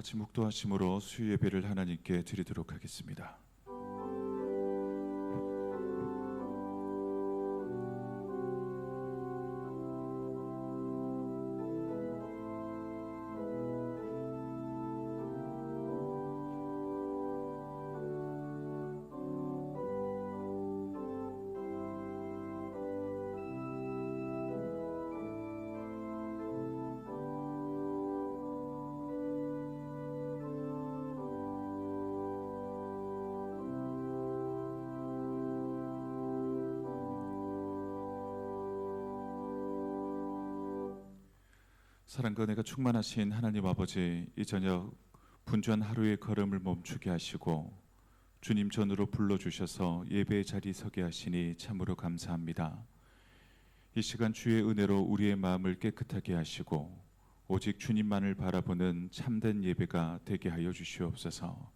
같이 묵도하심으로 수요 예배를 하나님께 드리도록 하겠습니다. 사랑과 은혜가 충만하신 하나님 아버지, 이 저녁 분주한 하루의 걸음을 멈추게 하시고 주님 전으로 불러주셔서 예배의 자리 서게 하시니 참으로 감사합니다. 이 시간 주의 은혜로 우리의 마음을 깨끗하게 하시고 오직 주님만을 바라보는 참된 예배가 되게 하여 주시옵소서.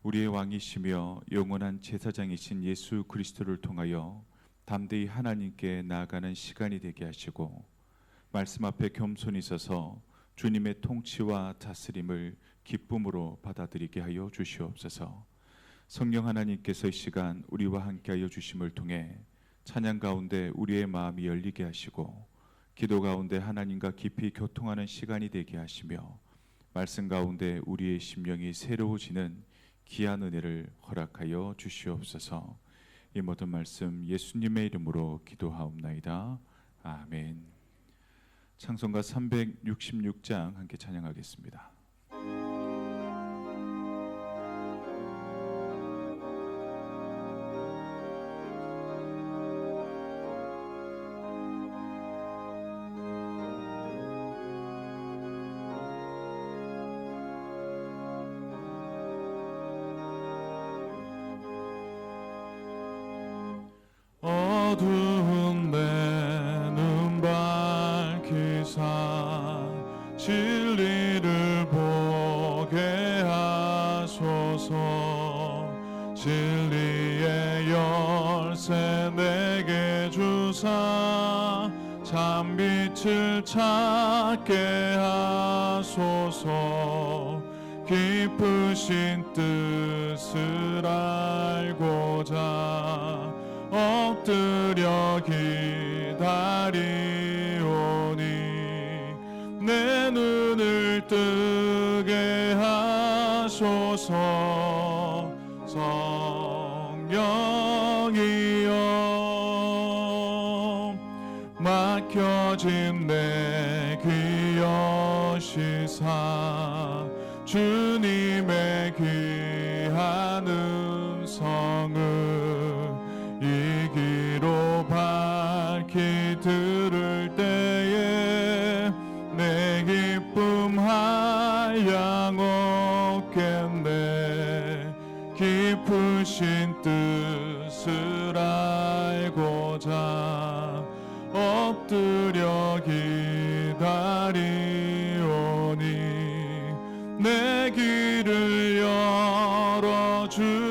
우리의 왕이시며 영원한 제사장이신 예수 그리스도를 통하여 담대히 하나님께 나아가는 시간이 되게 하시고 말씀 앞에 겸손히 서서 주님의 통치와 다스림을 기쁨으로 받아들이게 하여 주시옵소서. 성령 하나님께서 이 시간 우리와 함께하여 주심을 통해 찬양 가운데 우리의 마음이 열리게 하시고 기도 가운데 하나님과 깊이 교통하는 시간이 되게 하시며 말씀 가운데 우리의 심령이 새로워지는 귀한 은혜를 허락하여 주시옵소서. 이 모든 말씀 예수님의 이름으로 기도하옵나이다. 아멘. 찬송가 366장 함께 찬양하겠습니다. 어두운 내눈 밝히사 진리를 보게 하소서. 진리의 열쇠 내게 주사 참빛을 찾게 하소서. 깊으신 뜻을 알고자 엎드려 기다리오니 내 눈을 뜨게 하소서. 성령이여 막혀진 내 귀 여시사 주님의 귀한 음성을 이 귀로 밝히 들을 때에 내 기쁨 한량 얻겠네. 깊으신 뜻을 알고자 엎드려 기다리오니 내 귀를 열어주소서.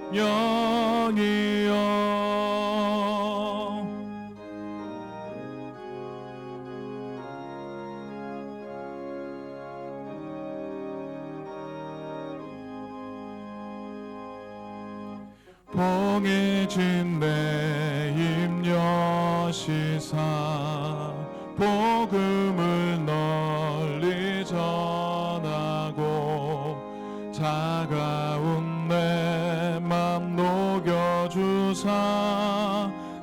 성령이여 봉해진 내 입 여시사 복음을 널리 전하고 차가운 내 맘 녹여주사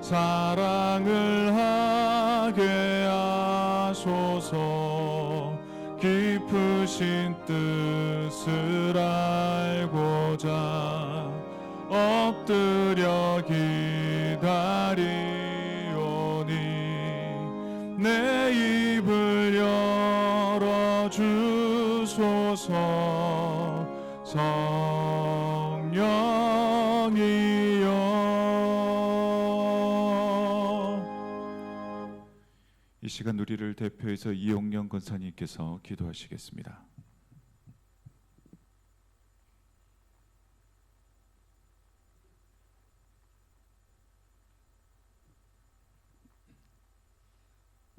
사랑을 하게 하소서. 깊으신 뜻을 알고자 엎드려 기다리오니 내 입을 열어주소서. 성령이여 이 시간 우리를 대표해서 이용영 권사님께서 기도하시겠습니다.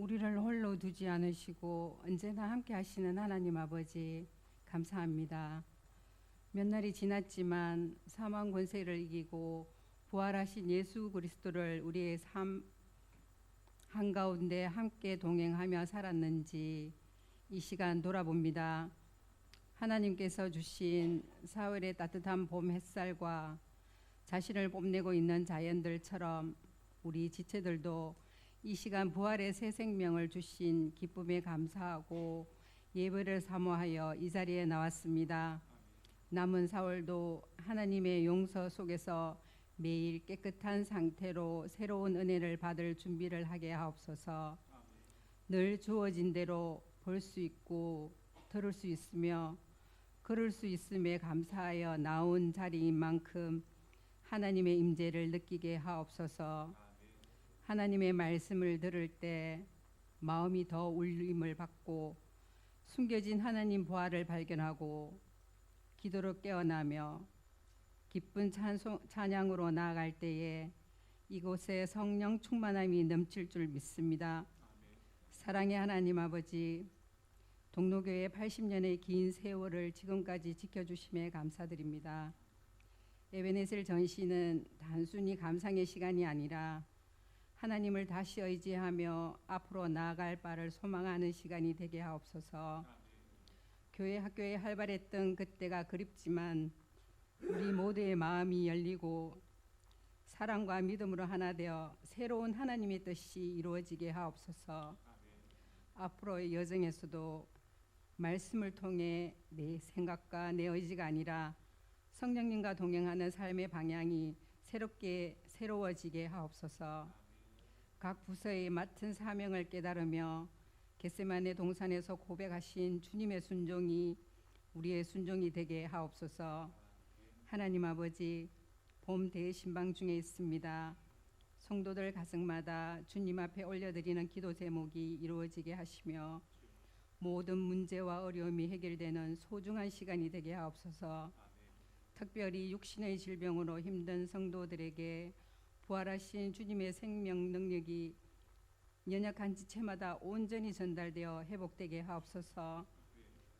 우리를 홀로 두지 않으시고 언제나 함께 하시는 하나님 아버지 감사합니다. 몇 날이 지났지만 사망 권세를 이기고 부활하신 예수 그리스도를 우리의 삶 한가운데 함께 동행하며 살았는지 이 시간 돌아봅니다. 하나님께서 주신 4월의 따뜻한 봄 햇살과 자신을 뽐내고 있는 자연들처럼 우리 지체들도 이 시간 부활의 새 생명을 주신 기쁨에 감사하고 예배를 사모하여 이 자리에 나왔습니다. 남은 4월도 하나님의 용서 속에서 매일 깨끗한 상태로 새로운 은혜를 받을 준비를 하게 하옵소서. 늘 주어진 대로 볼 수 있고 들을 수 있으며 걸을 수 있음에 감사하여 나온 자리인 만큼 하나님의 임재를 느끼게 하옵소서. 하나님의 말씀을 들을 때 마음이 더 울림을 받고 숨겨진 하나님 보화를 발견하고 기도로 깨어나며 기쁜 찬양으로 나아갈 때에 이곳에 성령 충만함이 넘칠 줄 믿습니다. 사랑의 하나님 아버지, 동로교회 80년의 긴 세월을 지금까지 지켜주심에 감사드립니다. 에베네셀 전시는 단순히 감상의 시간이 아니라 하나님을 다시 의지하며 앞으로 나아갈 바를 소망하는 시간이 되게 하옵소서. 교회 학교에 활발했던 그때가 그립지만 우리 모두의 마음이 열리고 사랑과 믿음으로 하나 되어 새로운 하나님의 뜻이 이루어지게 하옵소서. 앞으로의 여정에서도 말씀을 통해 내 생각과 내 의지가 아니라 성령님과 동행하는 삶의 방향이 새로워지게 하옵소서. 각 부서의 맡은 사명을 깨달으며 겟세마네 동산에서 고백하신 주님의 순종이 우리의 순종이 되게 하옵소서. 하나님 아버지, 봄 대신방 중에 있습니다. 성도들 가정마다 주님 앞에 올려드리는 기도 제목이 이루어지게 하시며 모든 문제와 어려움이 해결되는 소중한 시간이 되게 하옵소서. 특별히 육신의 질병으로 힘든 성도들에게 부활하신 주님의 생명 능력이 연약한 지체마다 온전히 전달되어 회복되게 하옵소서.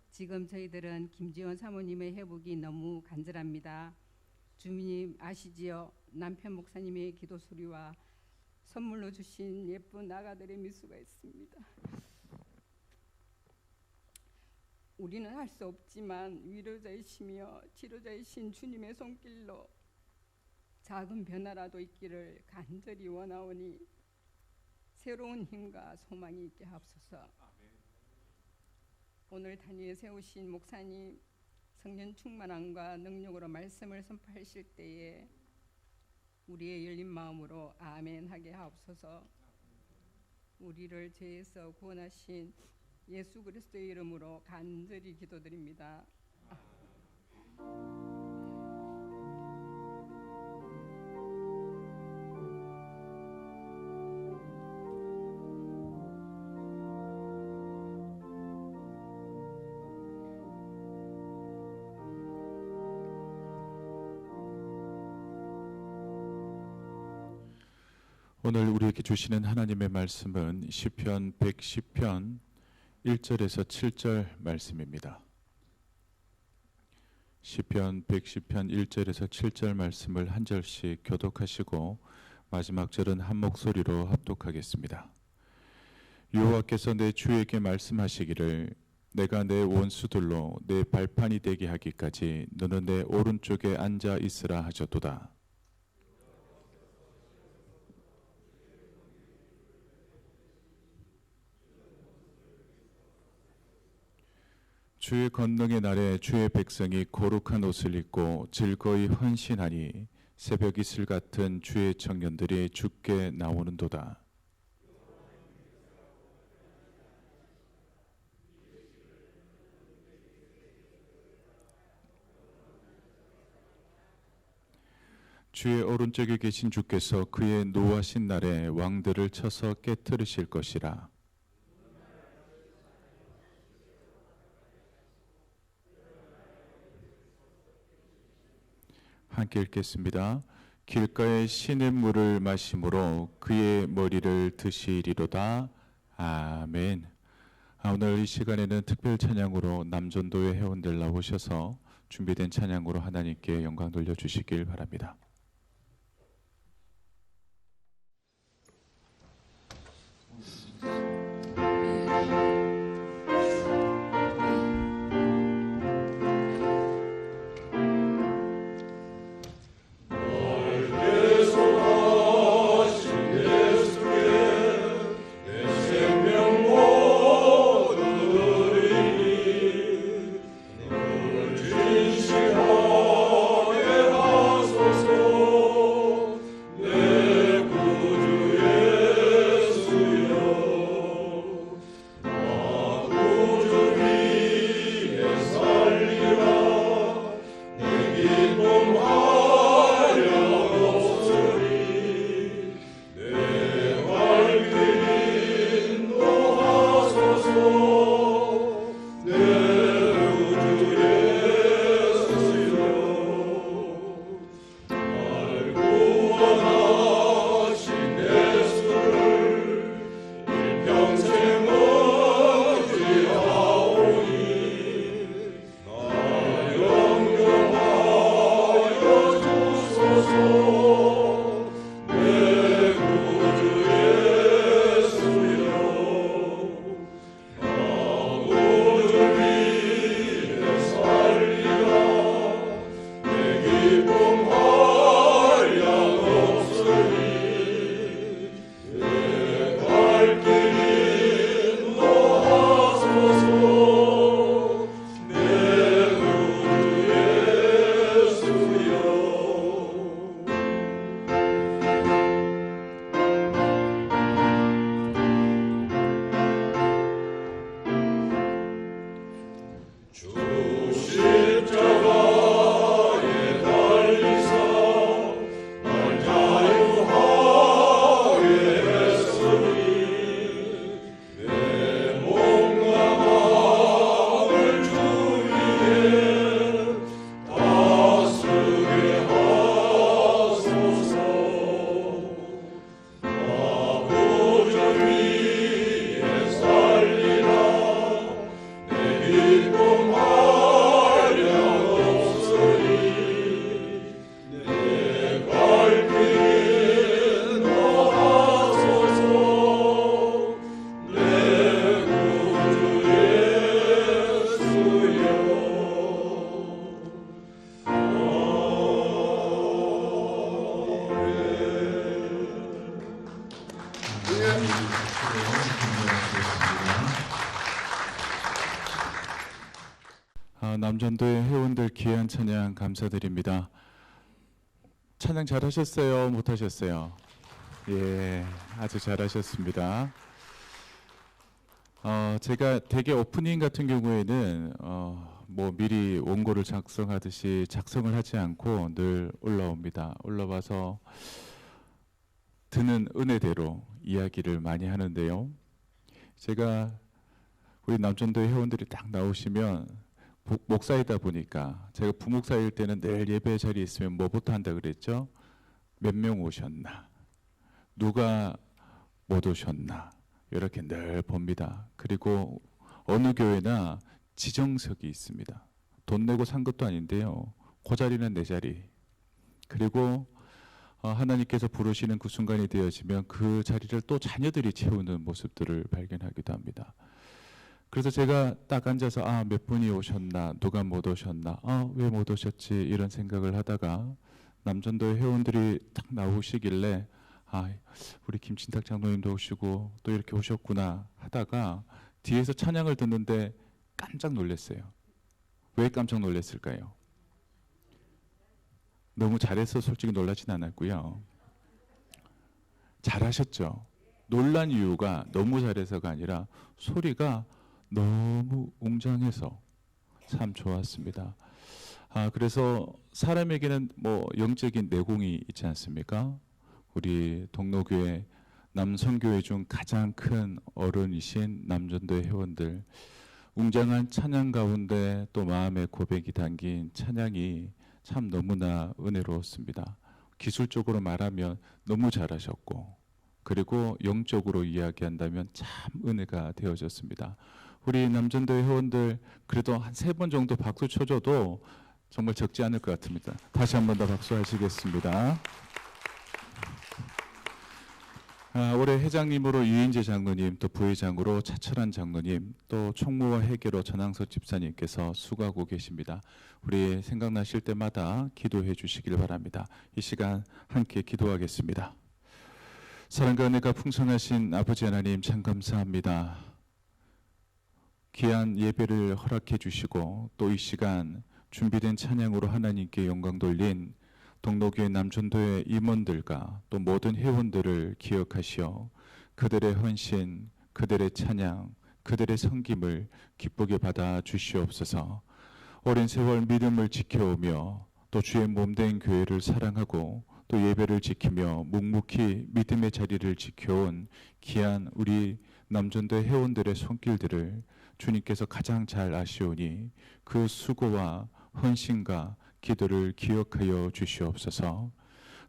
지금 저희들은 김지원 사모님의 회복이 너무 간절합니다. 주님 아시지요? 남편 목사님의 기도 소리와 선물로 주신 예쁜 아가들의 미소가 있습니다. 우리는 할 수 없지만 위로자이시며 치료자이신 주님의 손길로 작은 변화라도 있기를 간절히 원하오니 새로운 힘과 소망이 있게 하옵소서. 오늘 단위에 세우신 목사님 성령 충만함과 능력으로 말씀을 선포하실 때에 우리의 열린 마음으로 아멘 하게 하옵소서. 우리를 죄에서 구원하신 예수 그리스도의 이름으로 간절히 기도드립니다. 오늘 우리에게 주시는 하나님의 말씀은 시편 110편 1절에서 7절 말씀입니다. 시편 110편 1절에서 7절 말씀을 한 절씩 교독하시고 마지막 절은 한 목소리로 합독하겠습니다. 여호와께서 내 주에게 말씀하시기를 내가 내 원수들로 내 발판이 되게 하기까지 너는 내 오른쪽에 앉아 있으라 하셨도다. 주의 권능의 날에 주의 백성이 거룩한 옷을 입고 즐거이 헌신하니 새벽 이슬 같은 주의 청년들이 주께 나오는도다. 주의 오른쪽에 계신 주께서 그의 노하신 날에 왕들을 쳐서 깨뜨리실 것이라. 함께 읽겠습니다. 길가에 시냇물을 마심으로 그의 머리를 드시리로다. 아멘. 오늘 이 시간에는 특별 찬양으로 남전도의 회원들 나오셔서 준비된 찬양으로 하나님께 영광 돌려주시길 바랍니다. 남전도의 회원들 귀한 찬양 감사드립니다. 찬양 잘하셨어요? 못하셨어요? 예, 아주 잘하셨습니다. 제가 대개 오프닝 같은 경우에는 뭐 미리 원고를 작성하듯이 작성을 하지 않고 늘 올라옵니다. 올라와서 드는 은혜대로 이야기를 많이 하는데요. 제가 우리 남전도의 회원들이 딱 나오시면 목사이다 보니까 제가 부목사일 때는 늘 예배 자리에 있으면 뭐부터 한다 그랬죠? 몇 명 오셨나? 누가 못 오셨나? 이렇게 늘 봅니다. 그리고 어느 교회나 지정석이 있습니다. 돈 내고 산 것도 아닌데요. 그 자리는 내 자리. 그리고 하나님께서 부르시는 그 순간이 되어지면 그 자리를 또 자녀들이 채우는 모습들을 발견하기도 합니다. 그래서 제가 딱 앉아서 몇 분이 오셨나, 누가 못 오셨나, 왜 못 오셨지 이런 생각을 하다가 남전도의 회원들이 딱 나오시길래 우리 김진탁 장로님도 오시고 또 이렇게 오셨구나 하다가 뒤에서 찬양을 듣는데 깜짝 놀랐어요. 왜 깜짝 놀랐을까요? 너무 잘해서 솔직히 놀라진 않았고요. 잘하셨죠. 놀란 이유가 너무 잘해서가 아니라 소리가 너무 웅장해서 참 좋았습니다. 그래서 사람에게는 뭐 영적인 내공이 있지 않습니까? 우리 동로교회 남성교회 중 가장 큰 어른이신 남전도의 회원들, 웅장한 찬양 가운데 또 마음의 고백이 담긴 찬양이 참 너무나 은혜로웠습니다. 기술적으로 말하면 너무 잘하셨고 그리고 영적으로 이야기한다면 참 은혜가 되어졌습니다. 우리 남전도회 회원들 그래도 한 3번 정도 박수 쳐줘도 정말 적지 않을 것 같습니다. 다시 한 번 더 박수하시겠습니다. 올해 회장님으로 유인재 장로님, 또 부회장으로 차철한 장로님, 또 총무와 회계로 전항석 집사님께서 수고하고 계십니다. 우리 생각나실 때마다 기도해 주시길 바랍니다. 이 시간 함께 기도하겠습니다. 사랑과 은혜가 풍성하신 아버지 하나님 참 감사합니다. 귀한 예배를 허락해 주시고 또 이 시간 준비된 찬양으로 하나님께 영광 돌린 동로교회 남전도회 임원들과 또 모든 회원들을 기억하시어 그들의 헌신, 그들의 찬양, 그들의 섬김을 기쁘게 받아 주시옵소서. 오랜 세월 믿음을 지켜오며 또 주의 몸된 교회를 사랑하고 또 예배를 지키며 묵묵히 믿음의 자리를 지켜온 귀한 우리 남전도회 회원들의 손길들을 주님께서 가장 잘 아시오니 그 수고와 헌신과 기도를 기억하여 주시옵소서.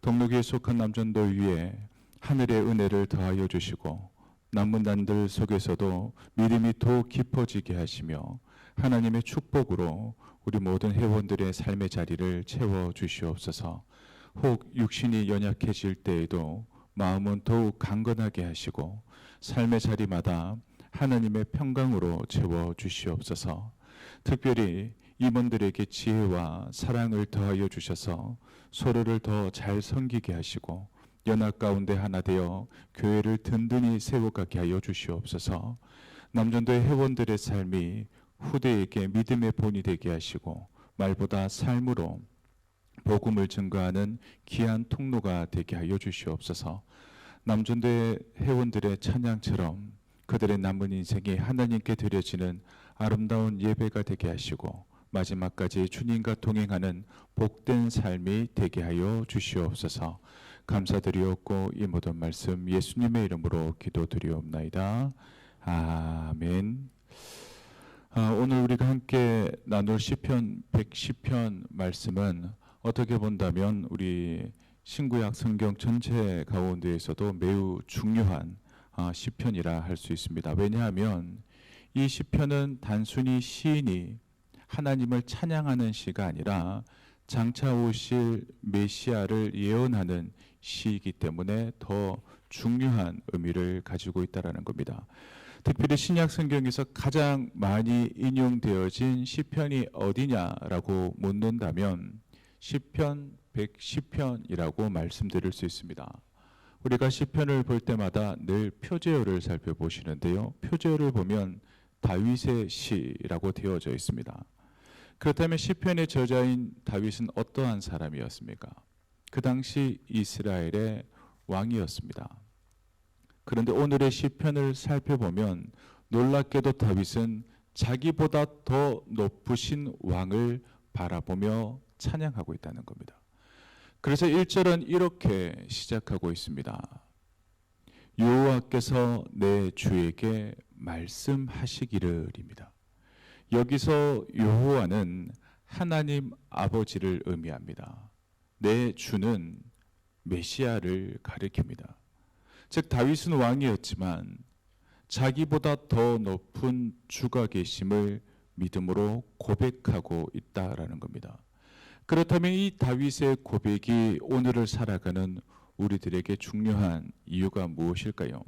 동로교에 속한 남전도 위에 하늘의 은혜를 더하여 주시고 남은 난들 속에서도 믿음이 더욱 깊어지게 하시며 하나님의 축복으로 우리 모든 회원들의 삶의 자리를 채워 주시옵소서. 혹 육신이 연약해질 때에도 마음은 더욱 강건하게 하시고 삶의 자리마다 하나님의 평강으로 채워 주시옵소서. 특별히 임원들에게 지혜와 사랑을 더하여 주셔서 서로를 더 잘 섬기게 하시고 연합 가운데 하나 되어 교회를 든든히 세워가게 하여 주시옵소서. 남전도의 회원들의 삶이 후대에게 믿음의 본이 되게 하시고 말보다 삶으로 복음을 증거하는 귀한 통로가 되게 하여 주시옵소서. 남전도의 회원들의 찬양처럼 그들의 남은 인생이 하나님께 드려지는 아름다운 예배가 되게 하시고 마지막까지 주님과 동행하는 복된 삶이 되게 하여 주시옵소서. 감사드리옵고 이 모든 말씀 예수님의 이름으로 기도드리옵나이다. 아멘. 오늘 우리가 함께 나눌 시편 110편 말씀은 어떻게 본다면 우리 신구약 성경 전체 가운데에서도 매우 중요한 시편이라 할 수 있습니다. 왜냐하면 이 시편은 단순히 시인이 하나님을 찬양하는 시가 아니라 장차 오실 메시아를 예언하는 시이기 때문에 더 중요한 의미를 가지고 있다는 겁니다. 특별히 신약 성경에서 가장 많이 인용되어진 시편이 어디냐라고 묻는다면 시편 110편이라고 말씀드릴 수 있습니다. 우리가 시편을 볼 때마다 늘 표제어를 살펴보시는데요. 표제어를 보면 다윗의 시라고 되어져 있습니다. 그렇다면 시편의 저자인 다윗은 어떠한 사람이었습니까? 그 당시 이스라엘의 왕이었습니다. 그런데 오늘의 시편을 살펴보면 놀랍게도 다윗은 자기보다 더 높으신 왕을 바라보며 찬양하고 있다는 겁니다. 그래서 1절은 이렇게 시작하고 있습니다. 여호와께서 내 주에게 말씀하시기를입니다. 여기서 여호와는 하나님 아버지를 의미합니다. 내 주는 메시아를 가리킵니다. 즉 다윗은 왕이었지만 자기보다 더 높은 주가 계심을 믿음으로 고백하고 있다라는 겁니다. 그렇다면 이 다윗의 고백이 오늘을 살아가는 우리들에게 중요한 이유가 무엇일까요?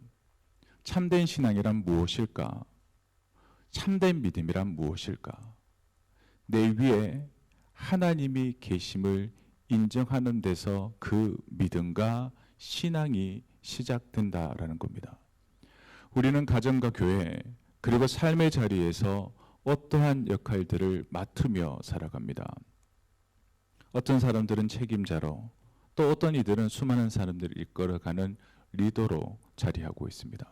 참된 신앙이란 무엇일까? 참된 믿음이란 무엇일까? 내 위에 하나님이 계심을 인정하는 데서 그 믿음과 신앙이 시작된다라는 겁니다. 우리는 가정과 교회 그리고 삶의 자리에서 어떠한 역할들을 맡으며 살아갑니다. 어떤 사람들은 책임자로 또 어떤 이들은 수많은 사람들을 이끌어가는 리더로 자리하고 있습니다.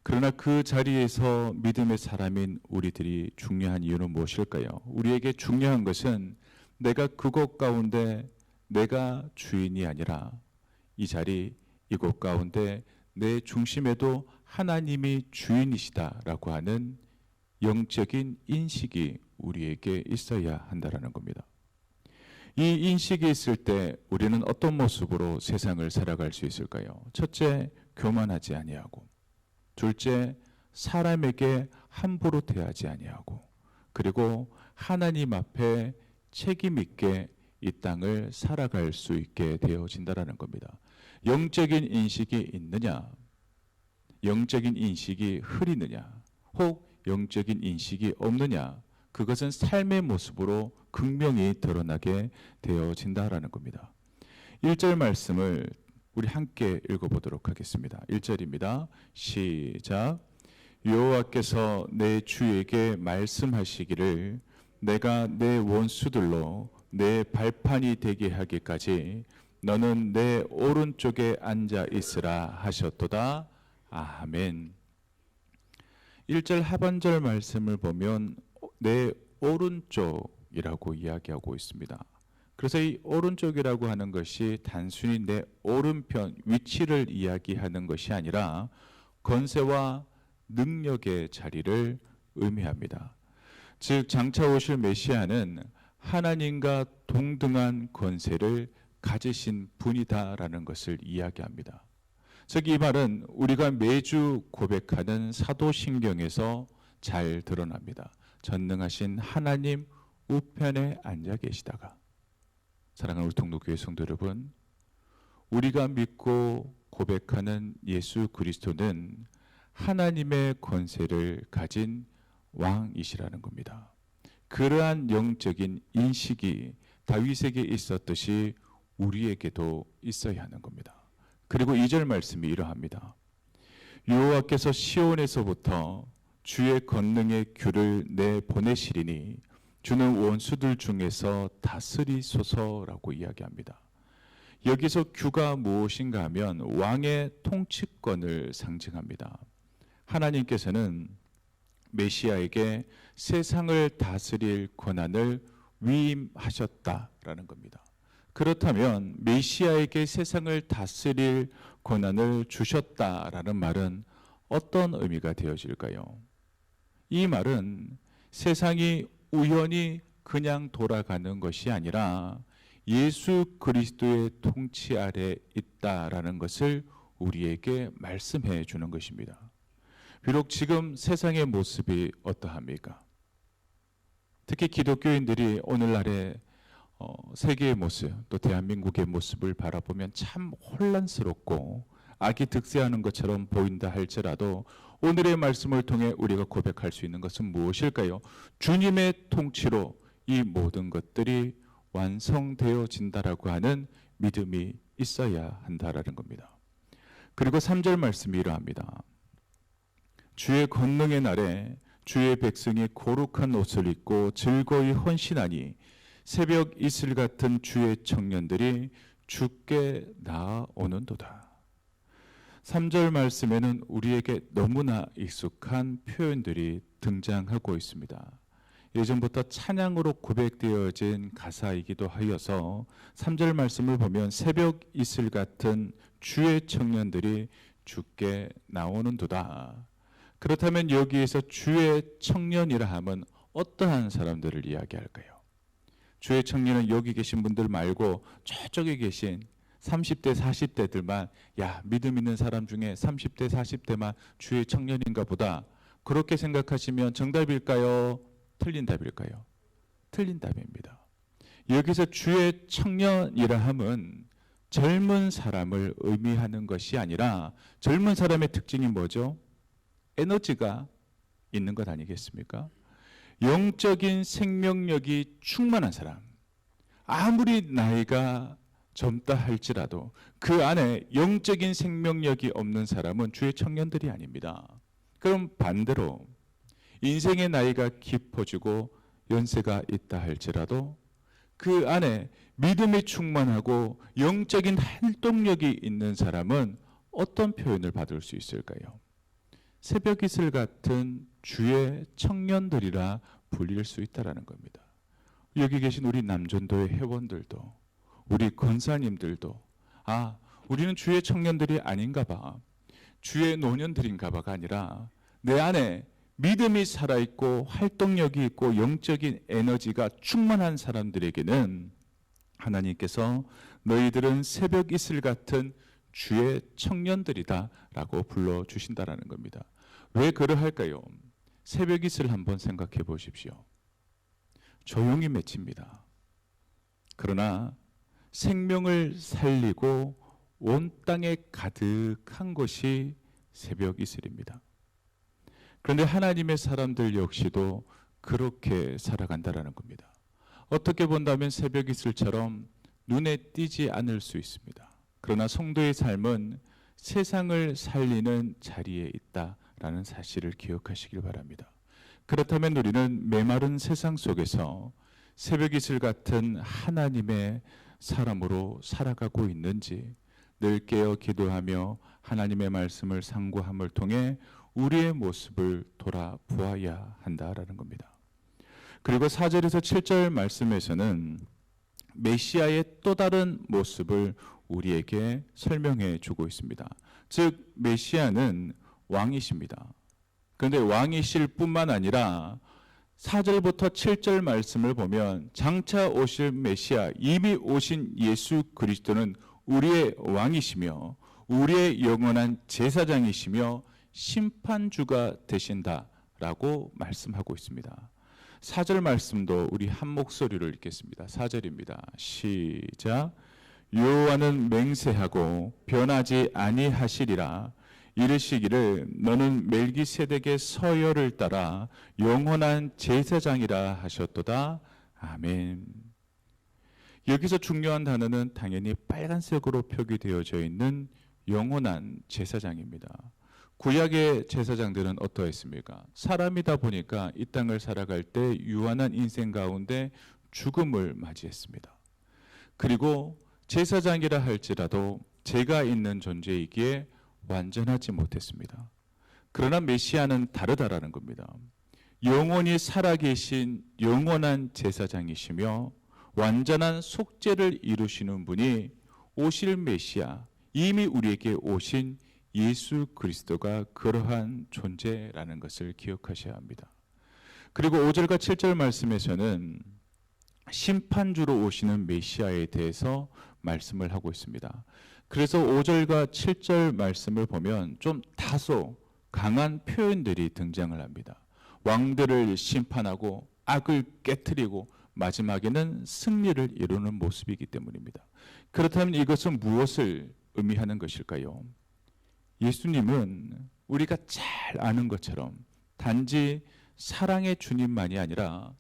그러나 그 자리에서 믿음의 사람인 우리들이 중요한 이유는 무엇일까요? 우리에게 중요한 것은 내가 그곳 가운데 내가 주인이 아니라 이 자리 이곳 가운데 내 중심에도 하나님이 주인이시다라고 하는 영적인 인식이 우리에게 있어야 한다는 겁니다. 이 인식이 있을 때 우리는 어떤 모습으로 세상을 살아갈 수 있을까요? 첫째, 교만하지 아니하고, 둘째, 사람에게 함부로 대하지 아니하고, 그리고 하나님 앞에 책임 있게 이 땅을 살아갈 수 있게 되어진다라는 겁니다. 영적인 인식이 있느냐, 영적인 인식이 흐리느냐, 혹 영적인 인식이 없느냐, 그것은 삶의 모습으로 극명히 드러나게 되어진다라는 겁니다. 1절 말씀을 우리 함께 읽어보도록 하겠습니다. 1절입니다. 시작. 여호와께서 내 주에게 말씀하시기를 내가 내 원수들로 내 발판이 되게 하기까지 너는 내 오른쪽에 앉아 있으라 하셨도다. 아멘. 1절 하반절 말씀을 보면 내 오른쪽이라고 이야기하고 있습니다. 그래서 이 오른쪽이라고 하는 것이 단순히 내 오른편 위치를 이야기하는 것이 아니라 권세와 능력의 자리를 의미합니다. 즉 장차 오실 메시아는 하나님과 동등한 권세를 가지신 분이다라는 것을 이야기합니다. 즉 이 말은 우리가 매주 고백하는 사도신경에서 잘 드러납니다. 전능하신 하나님 우편에 앉아 계시다가, 사랑하는 우리 동로교회 성도 여러분, 우리가 믿고 고백하는 예수 그리스도는 하나님의 권세를 가진 왕이시라는 겁니다. 그러한 영적인 인식이 다윗에게 있었듯이 우리에게도 있어야 하는 겁니다. 그리고 2절 말씀이 이러합니다. 여호와께서 시온에서부터 주의 권능의 귤을 내보내시리니 주는 원수들 중에서 다스리소서라고 이야기합니다. 여기서 규가 무엇인가 하면 왕의 통치권을 상징합니다. 하나님께서는 메시아에게 세상을 다스릴 권한을 위임하셨다라는 겁니다. 그렇다면 메시아에게 세상을 다스릴 권한을 주셨다라는 말은 어떤 의미가 되어질까요? 이 말은 세상이 우연히 그냥 돌아가는 것이 아니라 예수 그리스도의 통치 아래 있다라는 것을 우리에게 말씀해 주는 것입니다. 비록 지금 세상의 모습이 어떠합니까? 특히 기독교인들이 오늘날의 세계의 모습, 또 대한민국의 모습을 바라보면 참 혼란스럽고 악이 득세하는 것처럼 보인다 할지라도 오늘의 말씀을 통해 우리가 고백할 수 있는 것은 무엇일까요? 주님의 통치로 이 모든 것들이 완성되어진다라고 하는 믿음이 있어야 한다라는 겁니다. 그리고 3절 말씀이 이러합니다. 주의 권능의 날에 주의 백성이 거룩한 옷을 입고 즐거이 헌신하니 새벽 이슬 같은 주의 청년들이 주께 나아오는도다. 3절 말씀에는 우리에게 너무나 익숙한 표현들이 등장하고 있습니다. 예전부터 찬양으로 고백되어진 가사이기도 하여서 3절 말씀을 보면 새벽 이슬 같은 주의 청년들이 주께 나오는도다. 그렇다면 여기에서 주의 청년이라 하면 어떠한 사람들을 이야기할까요? 주의 청년은 여기 계신 분들 말고 저쪽에 계신 30대, 40대들만, 야, 믿음 있는 사람 중에 30대, 40대만 주의 청년인가 보다. 그렇게 생각하시면 정답일까요? 틀린 답일까요? 틀린 답입니다. 여기서 주의 청년이라 함은 젊은 사람을 의미하는 것이 아니라 젊은 사람의 특징이 뭐죠? 에너지가 있는 것 아니겠습니까? 영적인 생명력이 충만한 사람. 아무리 나이가 젊다 할지라도 그 안에 영적인 생명력이 없는 사람은 주의 청년들이 아닙니다. 그럼 반대로 인생의 나이가 깊어지고 연세가 있다 할지라도 그 안에 믿음이 충만하고 영적인 활동력이 있는 사람은 어떤 표현을 받을 수 있을까요? 새벽 이슬 같은 주의 청년들이라 불릴 수 있다라는 겁니다. 여기 계신 우리 남전도의 회원들도, 우리 권사님들도, 아, 우리는 주의 청년들이 아닌가 봐, 주의 노년들인가 봐가 아니라 내 안에 믿음이 살아있고 활동력이 있고 영적인 에너지가 충만한 사람들에게는 하나님께서 너희들은 새벽 이슬 같은 주의 청년들이다라고 불러주신다라는 겁니다. 왜 그러할까요? 새벽 이슬 한번 생각해 보십시오. 조용히 맺힙니다. 그러나 생명을 살리고 온 땅에 가득한 것이 새벽 이슬입니다. 그런데 하나님의 사람들 역시도 그렇게 살아간다라는 겁니다. 어떻게 본다면 새벽 이슬처럼 눈에 띄지 않을 수 있습니다. 그러나 성도의 삶은 세상을 살리는 자리에 있다라는 사실을 기억하시길 바랍니다. 그렇다면 우리는 메마른 세상 속에서 새벽 이슬 같은 하나님의 사람으로 살아가고 있는지 늘 깨어 기도하며 하나님의 말씀을 상고함을 통해 우리의 모습을 돌아보아야 한다라는 겁니다. 그리고 4절에서 7절 말씀에서는 메시아의 또 다른 모습을 우리에게 설명해 주고 있습니다. 즉 메시아는 왕이십니다. 그런데 왕이실 뿐만 아니라 4절부터 7절 말씀을 보면 장차 오실 메시아, 이미 오신 예수 그리스도는 우리의 왕이시며 우리의 영원한 제사장이시며 심판주가 되신다라고 말씀하고 있습니다. 4절 말씀도 우리 한 목소리로 읽겠습니다. 4절입니다. 시작. 여호와는 맹세하고 변하지 아니하시리라. 이르시기를 너는 멜기세덱의 서열을 따라 영원한 제사장이라 하셨도다. 아멘. 여기서 중요한 단어는 당연히 빨간색으로 표기되어져 있는 영원한 제사장입니다. 구약의 제사장들은 어떠했습니까? 사람이다 보니까 이 땅을 살아갈 때 유한한 인생 가운데 죽음을 맞이했습니다. 그리고 제사장이라 할지라도 죄가 있는 존재이기에 완전하지 못했습니다. 그러나 메시아는 다르다라는 겁니다. 영원히 살아계신 영원한 제사장이시며 완전한 속죄를 이루시는 분이 오실 메시아, 이미 우리에게 오신 예수 그리스도가 그러한 존재라는 것을 기억하셔야 합니다. 그리고 5절과 7절 말씀에서는 심판주로 오시는 메시아에 대해서 말씀을 하고 있습니다. 그래서 5절과 7절 말씀을 보면 좀 다소 강한 표현들이 등장을 합니다. 왕들을 심판하고 악을 깨트리고 마지막에는 승리를 이루는 모습이기 때문입니다. 그렇다면 이것은 무엇을 의미하는 것일까요? 예수님은 우리가 잘 아는 것처럼 단지 사랑의 주님만이 아니라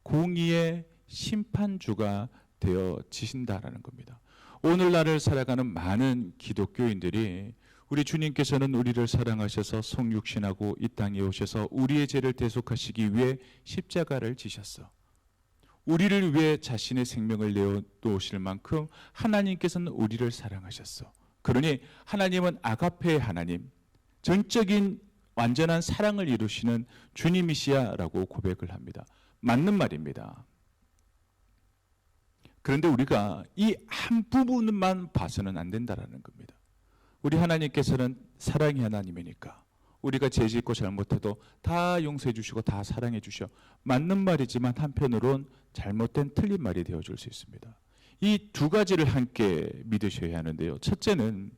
공의의 심판주가 되어지신다라는 겁니다. 오늘날을 살아가는 많은 기독교인들이 우리 주님께서는 우리를 사랑하셔서 성육신하고 이 땅에 오셔서 우리의 죄를 대속하시기 위해 십자가를 지셨어. 우리를 위해 자신의 생명을 내어놓으실 만큼 하나님께서는 우리를 사랑하셨어. 그러니 하나님은 아가페의 하나님, 전적인 완전한 사랑을 이루시는 주님이시야라고 고백을 합니다. 맞는 말입니다. 그런데 우리가 이 한 부분만 봐서는 안 된다라는 겁니다. 우리 하나님께서는 사랑의 하나님이니까 우리가 죄 짓고 잘못해도 다 용서해 주시고 다 사랑해 주셔. 맞는 말이지만 한편으론 잘못된 틀린 말이 되어줄 수 있습니다. 이 두 가지를 함께 믿으셔야 하는데요. 첫째는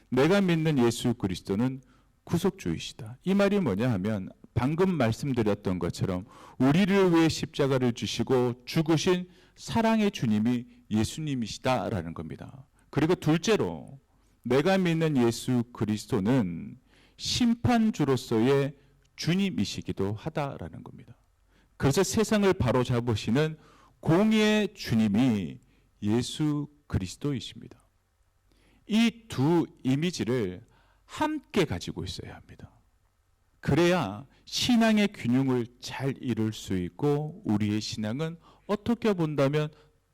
내가 믿는 예수 그리스도는 구속주이시다. 이 말이 뭐냐 하면 방금 말씀드렸던 것처럼 우리를 위해 십자가를 주시고 죽으신 사랑의 주님이 예수님이시다라는 겁니다. 그리고 둘째로 내가 믿는 예수 그리스도는 심판주로서의 주님이시기도 하다라는 겁니다. 그래서 세상을 바로잡으시는 공의의 주님이 예수 그리스도이십니다. 이 두 이미지를 함께 가지고 있어야 합니다. 그래야 신앙의 균형을 잘 이룰 수 있고 우리의 신앙은 어떻게 본다면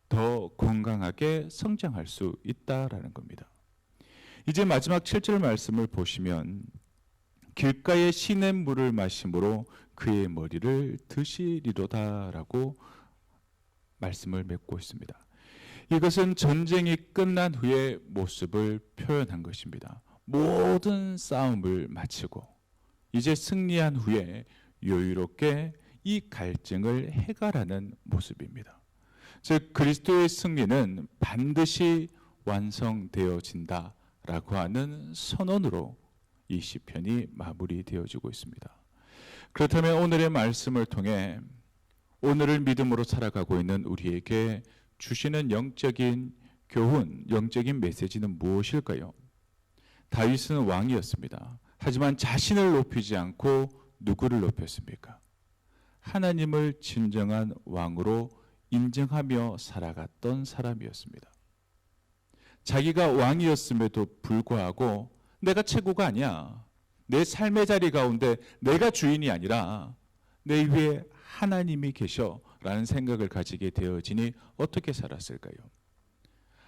더 건강하게 성장할 수 있다라는 겁니다. 이제 마지막 7절 말씀을 보시면 길가에 시냇물을 마심으로 그의 머리를 드시리로다라고 말씀을 맺고 있습니다. 이것은 전쟁이 끝난 후의 모습을 표현한 것입니다. 모든 싸움을 마치고 이제 승리한 후에 여유롭게 이 갈증을 해결하는 모습입니다. 즉 그리스도의 승리는 반드시 완성되어진다라는 라고 하는 선언으로 이 시편이 마무리되어지고 있습니다. 그렇다면 오늘의 말씀을 통해 오늘을 믿음으로 살아가고 있는 우리에게 주시는 영적인 교훈, 영적인 메시지는 무엇일까요? 다윗은 왕이었습니다. 하지만 자신을 높이지 않고 누구를 높였습니까? 하나님을 진정한 왕으로 인정하며 살아갔던 사람이었습니다. 자기가 왕이었음에도 불구하고 내가 최고가 아니야. 내 삶의 자리 가운데 내가 주인이 아니라 내 위에 하나님이 계셔라는 생각을 가지게 되어지니 어떻게 살았을까요?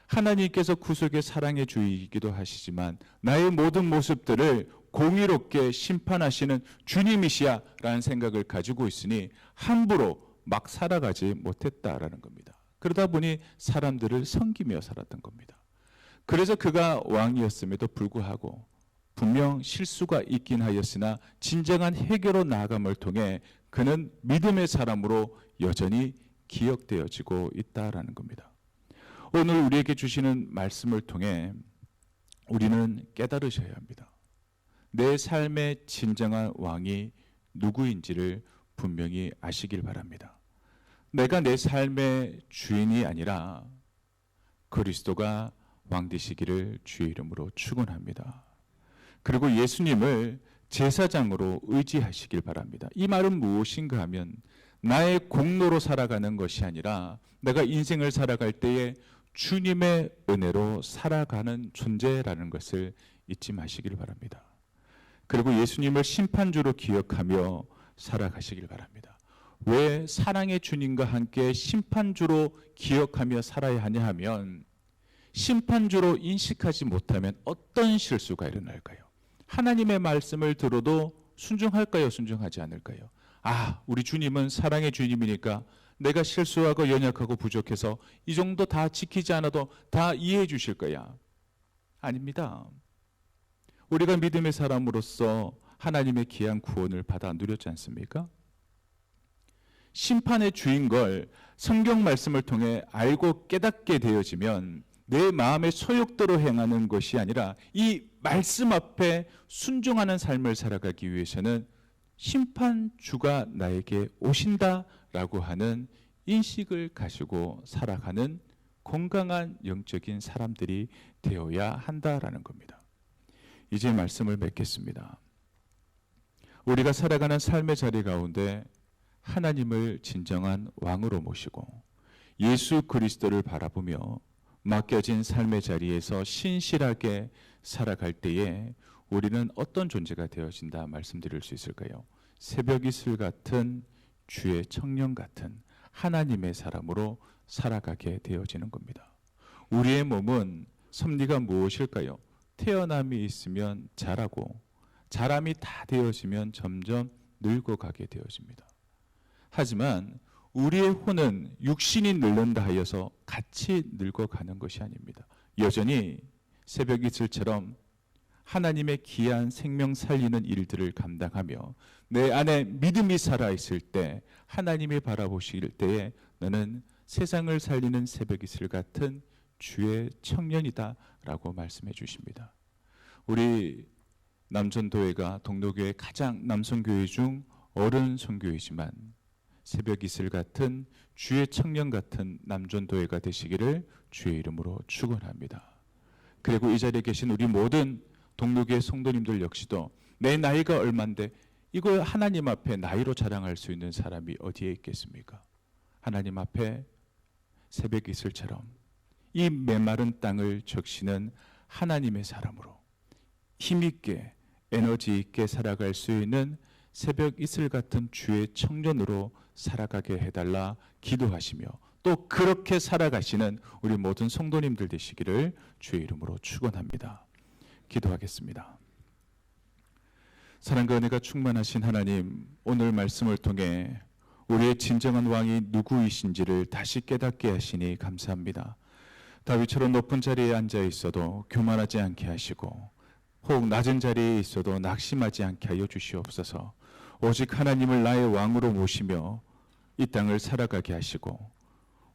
하나님께서 구속의 사랑의 주이기도 하시지만 나의 모든 모습들을 공의롭게 심판하시는 주님이시야라는 생각을 가지고 있으니 함부로 막 살아가지 못했다라는 겁니다. 그러다 보니 사람들을 섬기며 살았던 겁니다. 그래서 그가 왕이었음에도 불구하고 분명 실수가 있긴 하였으나 진정한 해결로 나아감을 통해 그는 믿음의 사람으로 여전히 기억되어지고 있다라는 겁니다. 오늘 우리에게 주시는 말씀을 통해 우리는 깨달으셔야 합니다. 내 삶의 진정한 왕이 누구인지를 분명히 아시길 바랍니다. 내가 내 삶의 주인이 아니라 그리스도가 왕 되시기를 주의 이름으로 축원합니다. 그리고 예수님을 제사장으로 의지하시길 바랍니다. 이 말은 무엇인가 하면 나의 공로로 살아가는 것이 아니라 내가 인생을 살아갈 때에 주님의 은혜로 살아가는 존재라는 것을 잊지 마시길 바랍니다. 그리고 예수님을 심판주로 기억하며 살아가시길 바랍니다. 왜 사랑의 주님과 함께 심판주로 기억하며 살아야 하냐 하면 심판주로 인식하지 못하면 어떤 실수가 일어날까요? 하나님의 말씀을 들어도 순종할까요? 순종하지 않을까요? 우리 주님은 사랑의 주님이니까 내가 실수하고 연약하고 부족해서 이 정도 다 지키지 않아도 다 이해해 주실 거야. 아닙니다. 우리가 믿음의 사람으로서 하나님의 귀한 구원을 받아 누렸지 않습니까? 심판의 주인 걸 성경 말씀을 통해 알고 깨닫게 되어지면 내 마음의 소욕대로 행하는 것이 아니라 이 말씀 앞에 순종하는 삶을 살아가기 위해서는 심판주가 나에게 오신다라고 하는 인식을 가지고 살아가는 건강한 영적인 사람들이 되어야 한다라는 겁니다. 이제 말씀을 맺겠습니다. 우리가 살아가는 삶의 자리 가운데 하나님을 진정한 왕으로 모시고 예수 그리스도를 바라보며 맡겨진 삶의 자리에서 신실하게 살아갈 때에 우리는 어떤 존재가 되어진다 말씀드릴 수 있을까요? 새벽 이슬 같은 주의 청년 같은 하나님의 사람으로 살아가게 되어지는 겁니다. 우리의 몸은 섭리가 무엇일까요? 태어남이 있으면 자라고 자람이 다 되어지면 점점 늙어가게 되어집니다. 하지만 우리의 혼은 육신이 늙는다 하여서 같이 늙어가는 것이 아닙니다. 여전히 새벽 이슬처럼 하나님의 귀한 생명 살리는 일들을 감당하며 내 안에 믿음이 살아있을 때 하나님이 바라보실 때에 너는 세상을 살리는 새벽 이슬 같은 주의 청년이다 라고 말씀해 주십니다. 우리 남전도회가 동로교회 가장 남성교회 중 어른 선교회지만 새벽 이슬 같은 주의 청년 같은 남전도회가 되시기를 주의 이름으로 축원합니다. 그리고 이 자리에 계신 우리 모든 동로교회 성도님들 역시도 내 나이가 얼만데 이걸 하나님 앞에 나이로 자랑할 수 있는 사람이 어디에 있겠습니까? 하나님 앞에 새벽 이슬처럼 이 메마른 땅을 적시는 하나님의 사람으로 힘있게 에너지 있게 살아갈 수 있는 새벽 이슬 같은 주의 청년으로 살아가게 해달라 기도하시며 또 그렇게 살아가시는 우리 모든 성도님들 되시기를 주의 이름으로 축원합니다. 기도하겠습니다. 사랑과 은혜가 충만하신 하나님, 오늘 말씀을 통해 우리의 진정한 왕이 누구이신지를 다시 깨닫게 하시니 감사합니다. 다윗처럼 높은 자리에 앉아 있어도 교만하지 않게 하시고 혹 낮은 자리에 있어도 낙심하지 않게 하여 주시옵소서. 오직 하나님을 나의 왕으로 모시며 이 땅을 살아가게 하시고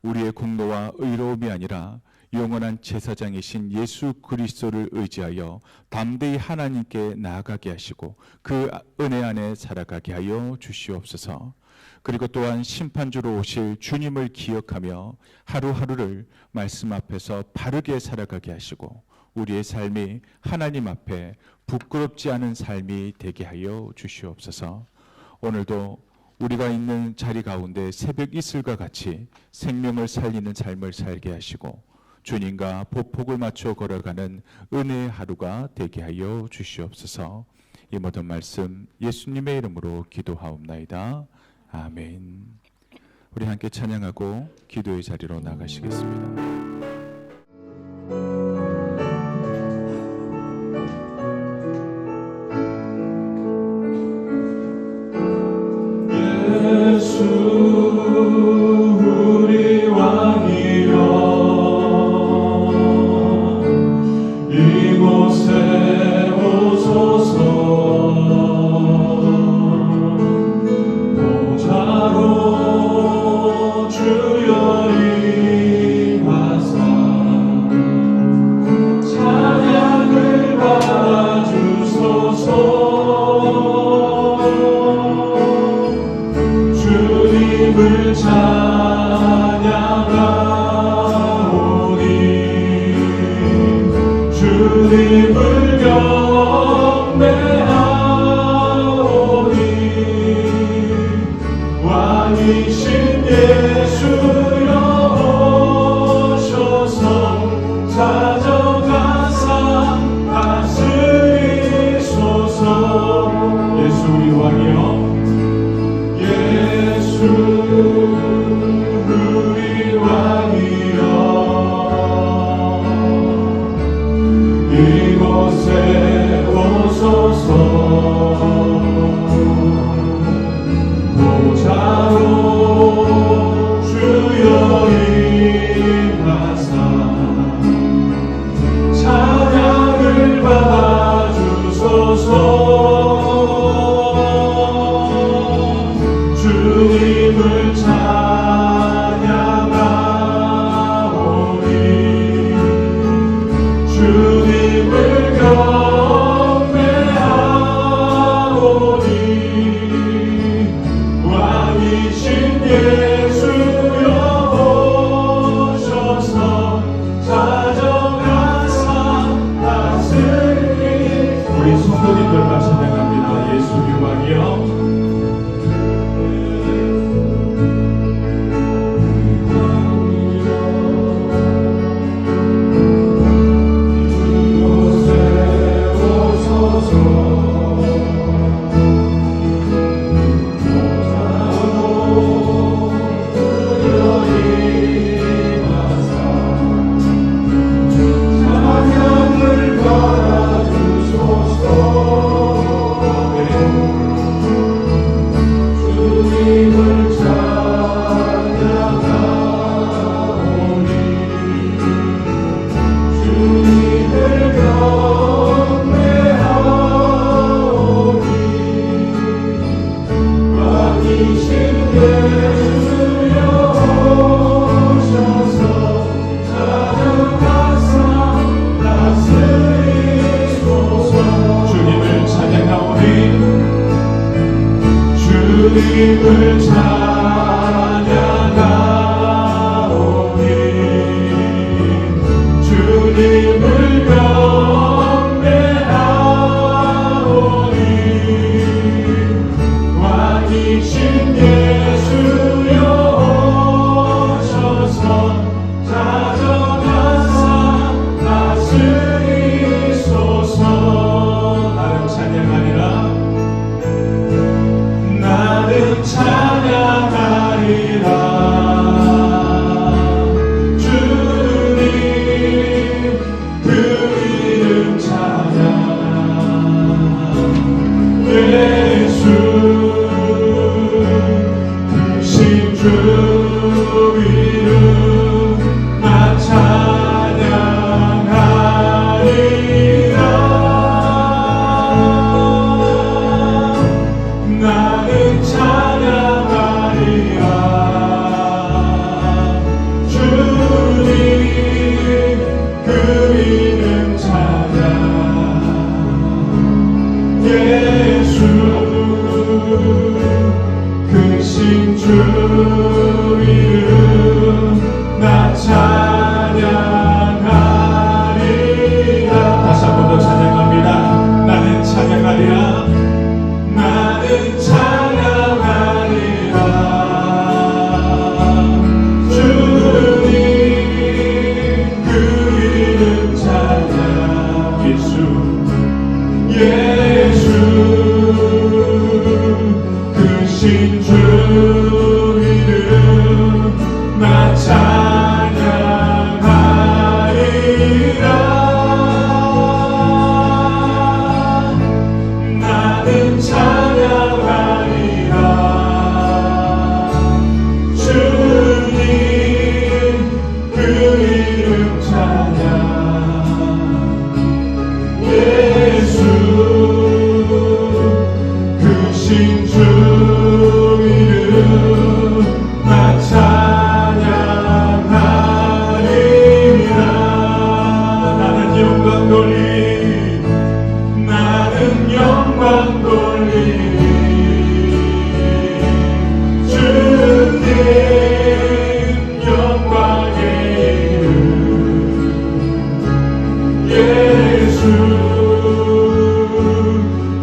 우리의 공로와 의로움이 아니라 영원한 제사장이신 예수 그리스도를 의지하여 담대히 하나님께 나아가게 하시고 그 은혜 안에 살아가게 하여 주시옵소서. 그리고 또한 심판주로 오실 주님을 기억하며 하루하루를 말씀 앞에서 바르게 살아가게 하시고 우리의 삶이 하나님 앞에 부끄럽지 않은 삶이 되게 하여 주시옵소서. 오늘도 우리가 있는 자리 가운데 새벽 이슬과 같이 생명을 살리는 삶을 살게 하시고 주님과 보폭을 맞춰 걸어가는 은혜의 하루가 되게 하여 주시옵소서. 이 모든 말씀 예수님의 이름으로 기도하옵나이다. 아멘. 우리 함께 찬양하고 기도의 자리로 나가시겠습니다. 예수 우리 왕이여 이곳에 오소서 보좌로 주여 임하사 찬양을 받아주소서. 주님을 찬양하오니 주님을 경배하오니 왕이신 예수여 오셔서 찾아가사 다스리소서. 예수 우리 왕이여 예수 우리 왕이여 이곳에 오소서 보좌로 주여 임하사 찬양을 받아주소서. 주님을 찬양하오니 주님을 경배하오니 왕이신 예수여 오셔서 찾아가사 다스리. 우리 성도님들과 찬양합니다. 예수 우리 왕이여 주님을 찬양하오니 주님을 경배하오니 왕이신 예수여 오셔서 찾아가사 다스리소서. 나는 찬양하리라 나는 찬양 크신 주 이름 나 찬양하리라. 다시 한 번 더 찬양합니다. 나는 찬양하리라. 나는 찬양하리라. 주님 그 이름 찬양. 예수 크신 주 이름 나 찬양하리라. 나는 찬양하리라. 주님 그 이름 찬양. 예수 크신 주 이름 나 찬양하리라. 나는 영광 돌리리. 나는 영광 돌리리. 주님 영광의 이름. 예수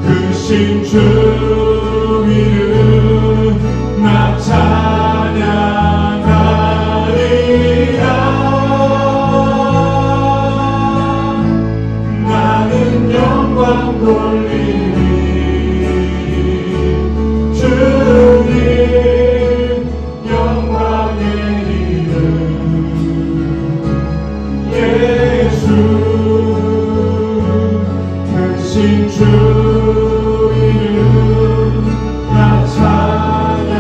크신 주 이름 나 찬양하리라. 나는 영광 돌리리. 주님 영광의 이름. 예수 크신 주 이름 나 찬양하리라.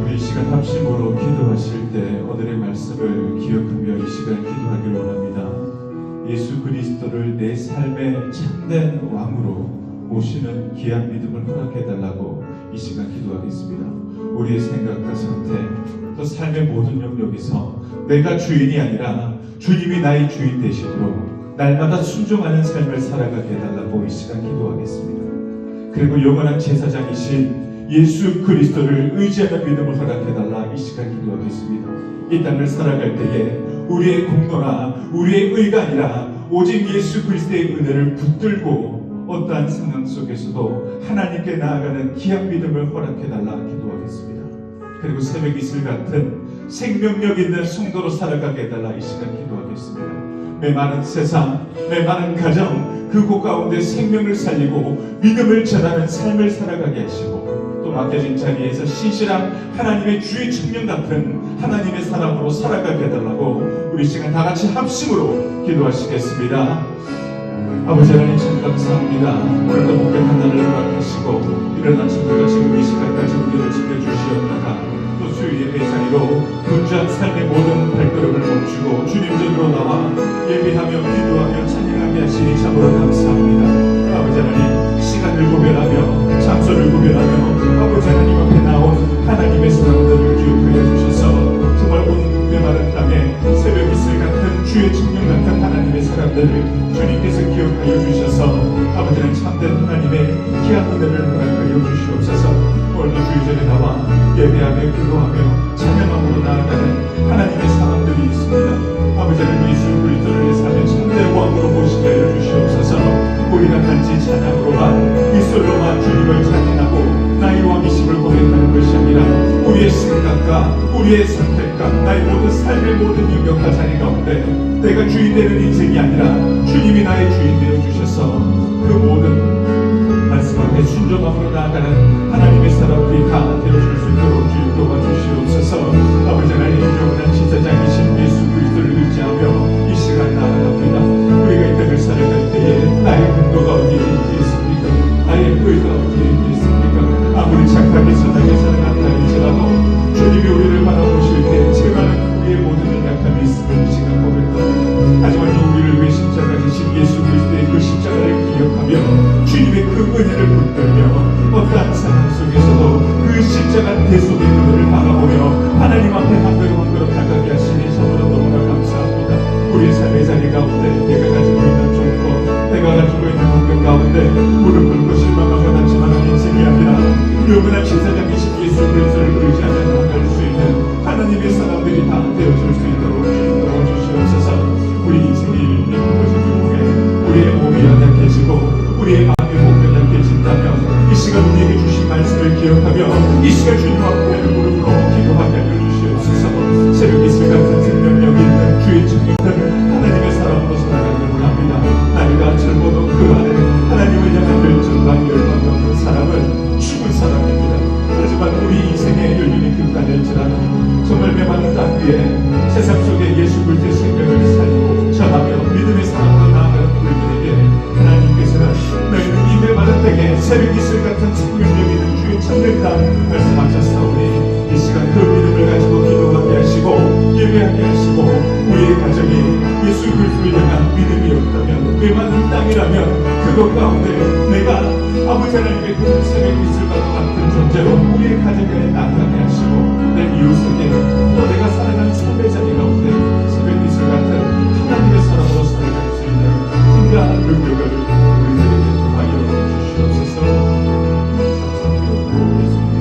우리 이 시간 합심으로 기도하실 때 오늘의 말씀을 기억하며 이 시간 기도하길 원합니다. 예수 그리스도를 내 삶의 참된 왕으로 모시는 귀한 믿음을 허락해달라고 이 시간 기도하겠습니다. 우리의 생각과 선택 또 삶의 모든 영역에서 내가 주인이 아니라 주님이 나의 주인 되시도록 날마다 순종하는 삶을 살아가게 해달라고 이 시간 기도하겠습니다. 그리고 영원한 제사장이신 예수 그리스도를 의지하는 믿음을 허락해달라 이 시간 기도하겠습니다. 이 땅을 살아갈 때에 우리의 공로나 우리의 의가 아니라 오직 예수 그리스도의 은혜를 붙들고 어떠한 상황 속에서도 하나님께 나아가는 귀한 믿음을 허락해달라 기도하겠습니다. 그리고 새벽 이슬 같은 생명력 있는 성도로 살아가게 해달라 이 시간 기도하겠습니다. 메마른 세상, 메마른 가정 그곳 가운데 생명을 살리고 믿음을 전하는 삶을 살아가게 하시고 또 맡겨진 자리에서 신실한 하나님의 주의 청년 같은 하나님의 사람으로 살아가게 해달라고 우리 시간 다 같이 합심으로 기도하시겠습니다. 아버지 하나님 참 감사합니다. 오늘도 목표 하나를 허락하시고 이런 아침부터 지금 이 시간까지 우리를 지켜주시었다가 또 수요 예배 자리로 분주한 삶의 모든 발걸음을 멈추고 주님 전으로 나와 예배하며 기도하며 찬양하게 하시니 참으로 감사합니다. 아버지 하나님 시간을 구별하며 장소를 구별하며 아버지 하나님 앞에 나온 하나님의 사람들을 기억하여 주셔서 정말 온 메마른 땅에 새벽 이슬 같은 주의 청년 같은 하나님의 사람들을 주님께서 기억하여 주셔서 아버지는 참된 하나님의 귀한 은혜를 허락하여 주시옵소서. 오늘도 주의전에 나와 예배하며 기도하며 찬양함으로 나아가는 하나님의 사람들이 있습니다. 아버지는 예수 그리스도를 내 삶의 참된 왕으로 모시게 하여 주시옵소서. 우리가 단지 찬양으로만 입술로만 주님을 찬양하고 나의 왕이심을 고백하는 것이 아니라 우리의 생각과 우리의 선택과 나의 모든 삶의 모든 영역과 자리 가운데 내가 주인 되는 인생이 아니라 주님이 나의 주인 되어 주셔서 그 모든 말씀 앞에 순종함으로 나아가는 하나님의 사람들이 다 되어줄 수 있도록 주님 도와주시옵소서. 아버지 하나님 영원한 지사장이신 예수 그리스도를 의지하며 이 시간 나아갑니다. 우리가 이 땅을 살아갈 때에 나의 근거가 어디에 있겠습니까? 나의 의가 어디에 있겠습니까? 아무리 착하게 선하게 살아간다 할지라도 주님이 우리를 바라보실 때 제가 우리의 모든 연약함이 있음을 이 시간 고백합니다. 하지만 우리를 위해 십자가 지신 예수 그리스도의 그 십자가를 기억하며 주님의 그 은혜를 붙들며 어떠한 상황 속에서도 그 십자가 대속의 은혜를 바라보며 하나님 가운데, 내가 가지고 있는 정보, 내가 가지고 있는 환경 가운데 무릎 꿇고 실망하고 낙심하는 인생이 아니라 영원한 신사장이신 예수 그리스도를 의지하며 나아갈 수 있는 하나님의 사람들이 다 되어줄 수 있도록 도와주시옵소서. 우리 인생이 일리는 것을 중에 우리의 몸이 연약해지고 우리의 마음이 공격약해진다면 이 시간 우리에게 주신 말씀을 기억하며 이 시간 주님 앞에 무릎으로 기도하게 하여 주시옵소서. 새벽 이슬 같은 생명력이 있는 주의 청년들 하나님의 사람으로 살아가기를 원합니다. 나이가 젊어도 그 안에 하나님을 향한 열정과 열망이 없는 사람은 죽은 사람입니다. 하지만 우리 인생에 열린이 끝까지일지라도 정말 메마른 땅 위에 세상 속에 예수 그리스도의 생명을 살리고 전하며 믿음의 사랑으로 나아가는 우리들에게 하나님께서는 너희는 이 메마른 땅에 새벽 이슬 같은 생명력 있는 주의 참된다 말씀하셨사오니 이 시간 그 믿음을 가지고 기도하게 하시고 예배하게 하시고 우리의 가정이 예수 그리스도를 향한 믿음이 없다면 메마른 땅이라면 그것 가운데 내가 아버지 하나님의 그 새벽 이슬과도 같은 존재로 우리의 가정에 나타나게 하시고 내 이웃에게 또 내가 살아가는 삶의 자리 가운데 새벽 이슬 같은 하나님의 사람으로 살아갈 수 있는 힘과 능력을 우리들에게 더하여 주시옵소서. 감사드리고 예수님.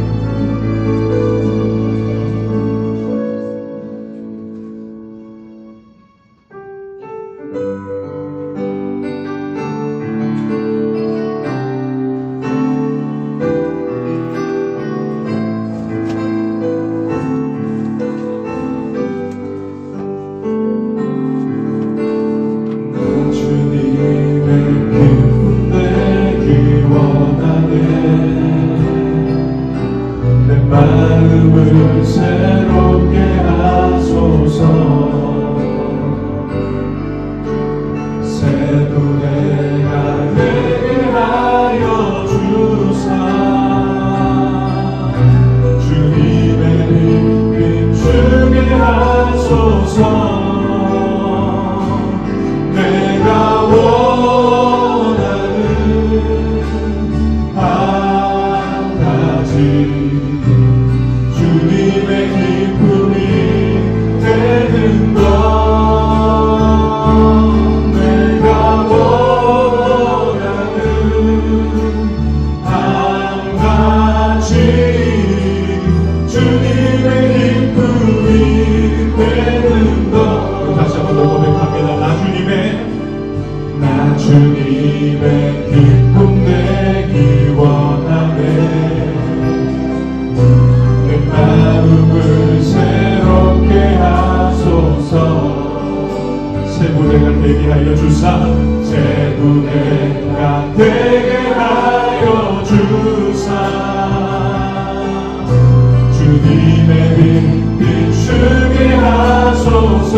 마음을 새롭게 하소서. 새 노래가 되게 하여 주사. 주님의 빛 비추게 하소서. 내가 원하는 한 가지 주님의 기쁨이 되는 것. 내가 원하는 한 가지 주님의 기쁨이 되는 것. 다시 한번 고백합니다. 나 주님의 기쁨 되기 원하네. 내 마음을 새롭게 하소서. 새 무대가 되게 하여 주사. 새 무대가 되게 하여 주사. 주님의 빛 비추게 하소서.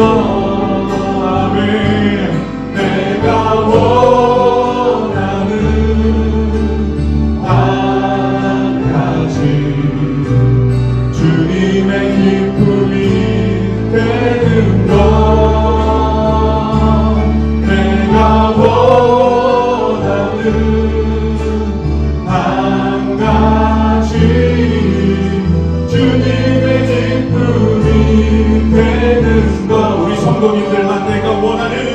아멘. 내가 원하는 한 가지 주님의 기쁨이 되는 것. 내가 원하는 한 가지 주님의 기쁨이 되는 것. 우리 성도님들만 내가 원하는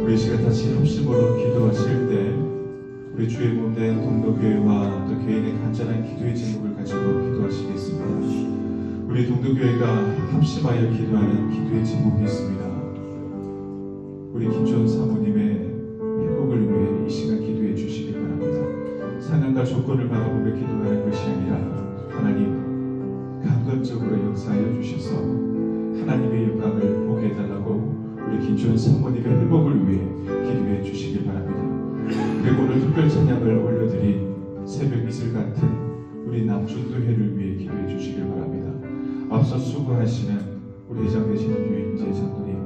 우리 시간 다시 합심으로 기도하실 때 우리 주의 몸된 동도교회와 또 개인의 간절한 기도의 제목을 가지고 기도하시겠습니다. 우리 동도교회가 합심하여 기도하는 기도의 제목이 있습니다. 우리 김주원 사모님의 회복을 위해 이 시간 기도해 주시기 바랍니다. 상황과 조건을 바라보며 기도하는 것이 아니라 하나님 감각적으로 역사하여 주셔서 하나님의 영광을 보게 해달라고 우리 김주원 사모님의 회복을 위해 기도해 주시기 바랍니다. 그리고 오늘 특별 찬양을 올려드린 새벽 이슬 같은 우리 남준도회를 위해 기도해 주시길 바랍니다. 앞서 수고하시는 우리 회장 되시는 유인재 장로님,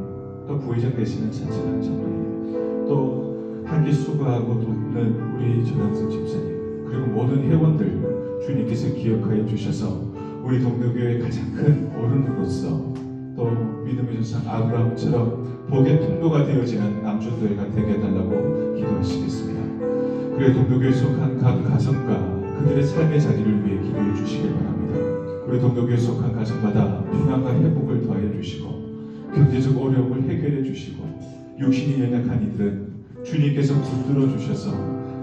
또 부회장 되시는 차철한 장로님, 또 함께 수고하고 돕는 우리 전학석 집사님, 그리고 모든 회원들 주님께서 기억하여 주셔서 우리 동료교회의 가장 큰 어른으로서 또 믿음의 조상 아브라함처럼 복의 통로가 되어지는 남준도회가 되게 해달라고 기도하시겠습니다. 그리고 동료교회에 속한 각 가정과 그들의 삶의 자리를 위해 기도해 주시길 바랍니다. 우리 동료교회에 속한 가정마다 평안과 회복을 더하여 주시고 경제적 어려움을 해결해 주시고 육신이 연약한 이들은 주님께서 붙들어 주셔서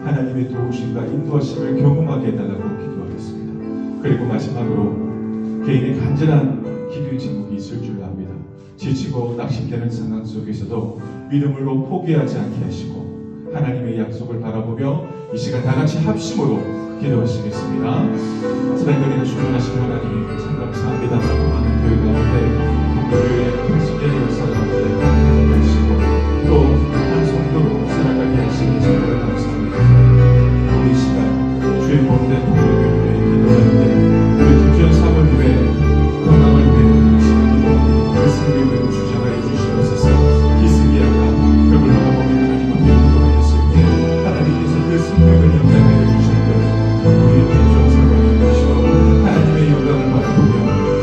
하나님의 도우심과 인도하심을 경험하게 해달라고 기도하겠습니다. 그리고 마지막으로 개인의 간절한 기도의 제목이 있을 줄 압니다. 지치고 낙심되는 상황 속에서도 믿음으로 포기하지 않게 하시고 하나님의 약속을 바라보며 이 시간 다 같이 합심으로 기도하시겠습니다. 사랑과 은혜가 충만하신 하나님 참 감사합니다. 많은 교회 가운데 교회의 80년의 역사 가운데 함께 하시고 또 한 성도로 살아가게 하시니 정말 감사합니다. 우리 이 시간 주의 몸된 동료교회에 기도할 때 우리 김주현 사모님의 건강을 위해 하시는 그 생명을 주장하여 주시옵소서. 기스기야가 벽을 바라보며 하나님 앞에 기도하였을 때 하나님께서 그 생명을 연장하여 주셨던 우리 김주현 사모님 되시고 하나님의 영광을 바라보며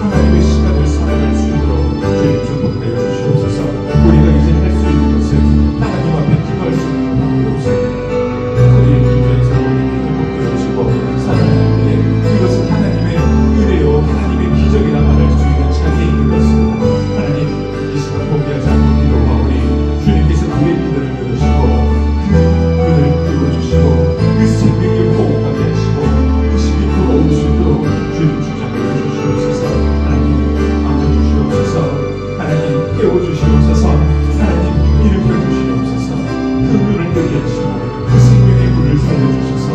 하나님의 시간을 살아갈 수 있도록 주님 축복하여 주시옵소서. 우리가 이제 할 수 있는 것은 하나님 앞에 기도할 수 있는 방법이 없습니다. 우리 김주현 사모님이 회복되어 주시고 살아가는 때 이것은 하나님의 은혜요 하나님의 기적이라 말할 수 있는 자리에 있는 것입니다. 하나님 이 시간 포기하지 않고 기도하오니 주님께서 우리의 기도를 들으시고 그를 띄워주시고 그 생명을 호흡하게 하시고 그 힘이 돌아올 수 있도록 주님 주장하여 주시옵소서. 하나님 앉아주시옵소서. 하나님 깨워주시옵소서. 하나님 일으켜 주시옵소서. 그 눈을 뜨게 하시고 그 생명의 불을 살려주셔서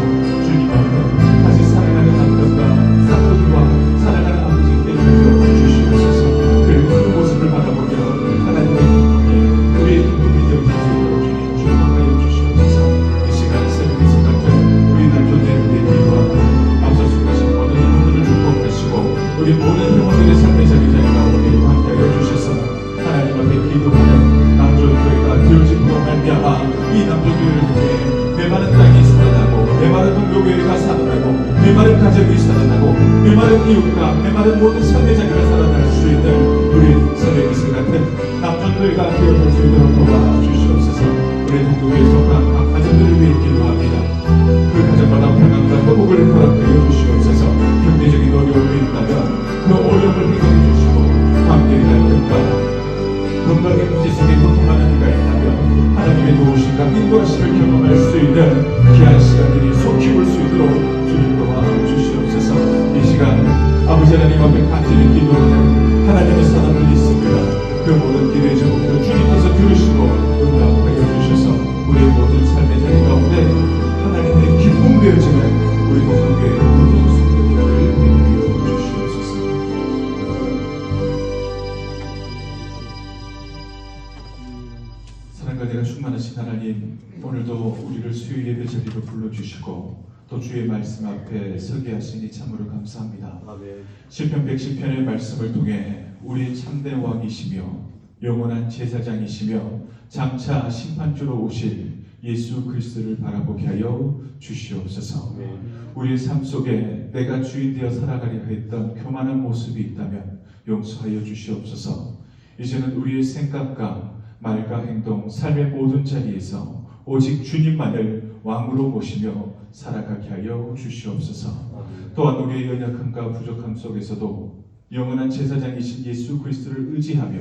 주님 앞에 다시 살아가는 남편과 사모님과 살아가는 아버지께 일으켜 주시옵소서. 그리고 그 모습을 바라보며 하나님의 우리의 기쁨이 되어질 수 있도록 주님 축복하여 주시옵소서. 이 시간 새벽에서 같은 우리 남편들을 위해 기도하고 앞서 수고하신 모든 영혼들을 축복하시고 우리 모든 영혼들의 삶의 자리 가운데 함께하여 주셔서 하나님 앞에 기도하는 남조교회가 되어짐으로 말미암아 이 남조교회를 통해 메마른 땅이 살아나고 메마른 동교교회가 살아나고 메마른 가정이 살아나고 메마른 이웃과 메마른 모든 삶의 자리가 살아날 수 있는 우리 새벽 이슬 같은 남조교회가 되어질 수 있도록 도와주시옵소서. 우리 동교교회에 속한 각 가정들을 위해 기도합니다. 그 가정마다 평안과 회복을 허락하여 주시옵소서. 경제적인 어려움이 있다면 그 어려움을 해결해 주시고 함께 갈등과 건강의 문제 속에 고통하는 이가 있다면 하나님의 도우심과 인도하심을 경험할 수 있는 귀한 시간들이 속히 올 수 있도록 주님 도와주시옵소서. 이 시간 아버지 하나님 앞에 간절히 기도하는 하나님의 사람들이 있습니다. 그 모든 기도의 제목들 주님께서 들으시고 응답하여 주셔서 우리의 모든 삶의 자리 가운데 하나님의 기쁨 되어지는 우리 공동교회의 모든 성도들을 인도하여 주시옵소서. 사랑과 내가 충만하신 하나님, 오늘도 우리를 수요 예배 자리로 불러주시고 또 주의 말씀 앞에 서게 하시니 참으로 감사합니다. 시편 110편의 말씀을 통해 우리의 참된 왕이시며 영원한 제사장이시며 장차 심판주로 오실 예수 그리스도를 바라보게 하여 주시옵소서. 우리의 삶 속에 내가 주인 되어 살아가려 했던 교만한 모습이 있다면 용서하여 주시옵소서. 이제는 우리의 생각과 말과 행동, 삶의 모든 자리에서 오직 주님만을 왕으로 모시며 살아가게 하여 주시옵소서. 또한 우리의 연약함과 부족함 속에서도 영원한 제사장이신 예수 그리스도를 의지하며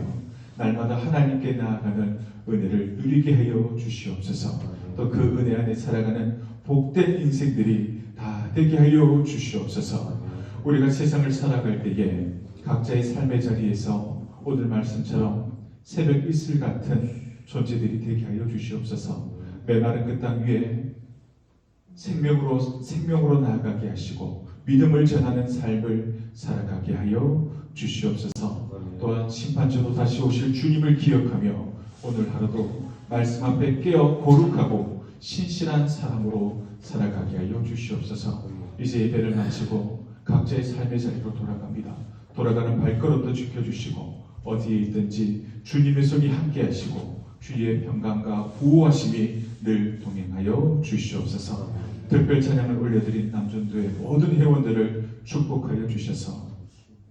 날마다 하나님께 나아가는 은혜를 누리게 하여 주시옵소서. 또 그 은혜 안에 살아가는 복된 인생들이 다 되게 하여 주시옵소서. 우리가 세상을 살아갈 때에 각자의 삶의 자리에서 오늘 말씀처럼 새벽 이슬 같은 존재들이 되게 하여 주시옵소서. 메마른 그 땅 위에 생명으로 나아가게 하시고 믿음을 전하는 삶을 살아가게 하여 주시옵소서. 또한 심판주로 다시 오실 주님을 기억하며 오늘 하루도 말씀 앞에 깨어 거룩하고 신실한 사람으로 살아가게 하여 주시옵소서. 이제 예배를 마치고 각자의 삶의 자리로 돌아갑니다. 돌아가는 발걸음도 지켜주시고 어디에 있든지 주님의 손이 함께 하시고 주의 평강과 보호하심이 늘 동행하여 주시옵소서. 특별 찬양을 올려드린 남전도의 모든 회원들을 축복하여 주셔서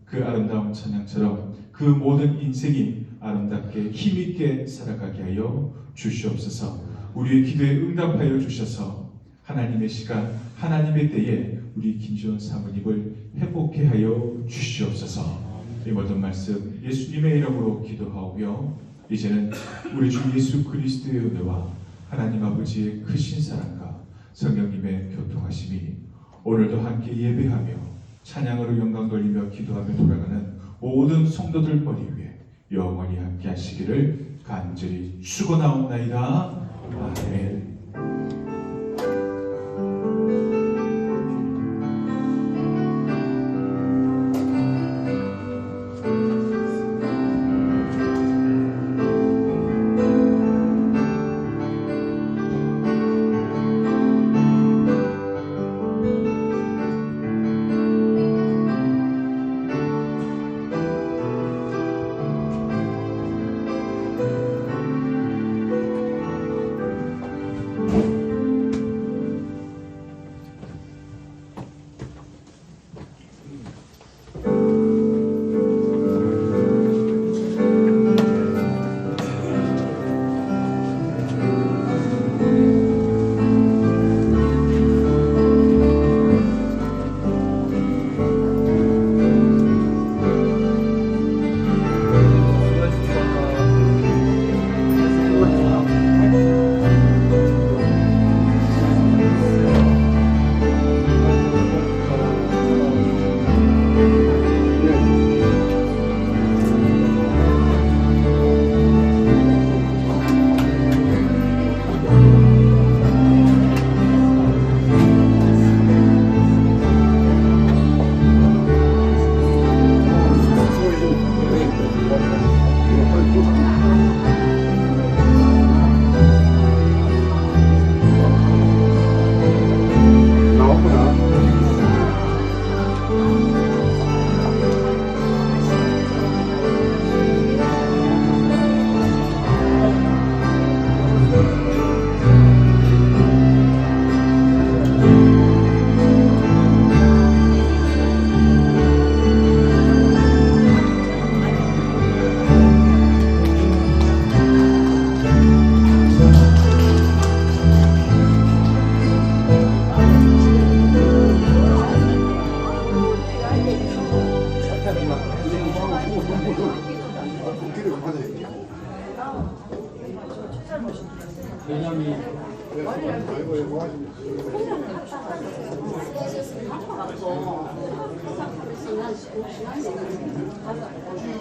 그 아름다운 찬양처럼 그 모든 인생이 아름답게 힘있게 살아가게 하여 주시옵소서. 우리의 기도에 응답하여 주셔서 하나님의 시간, 하나님의 때에 우리 김지원 사모님을 회복케 하여 주시옵소서. 이 모든 말씀 예수님의 이름으로 기도하오며 이제는 우리 주 예수 그리스도의 은혜와 하나님 아버지의 크신 사랑과 성령님의 교통하심이 오늘도 함께 예배하며 찬양으로 영광 돌리며 기도하며 돌아가는 모든 성도들 머리 위에 영원히 함께 하시기를 간절히 축원하옵나이다. 아멘. 뭐